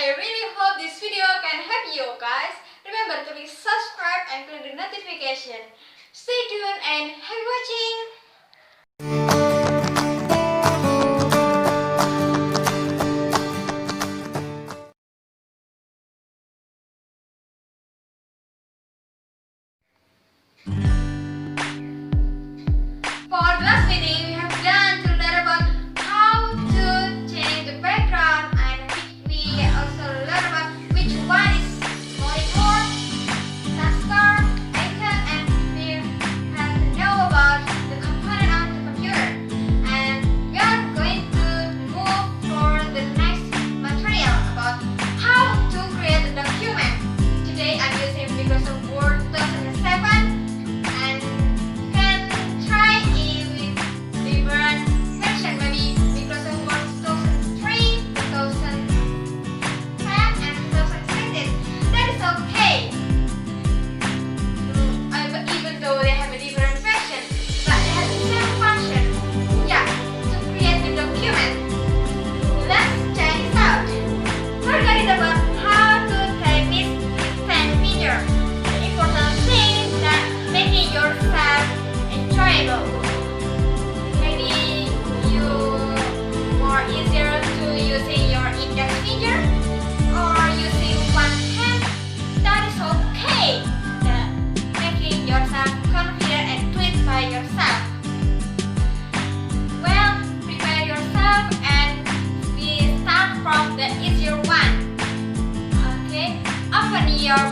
I really hope this video can help you guys. Remember to please subscribe and click the notification. Stay tuned and happy watching! For the last video, we have done to learn about how to change the background, and we also learn about which one is monitor, taskbar, icon, and we have to know about the component of the computer. And we are going to move for the next material about how to create a document. Today I'm using Microsoft Word 2007. Maybe you more easier to using your index finger or using one hand. That is okay. Making yourself confident and do it by yourself. Well, prepare yourself and we start from the easier one. Okay, open your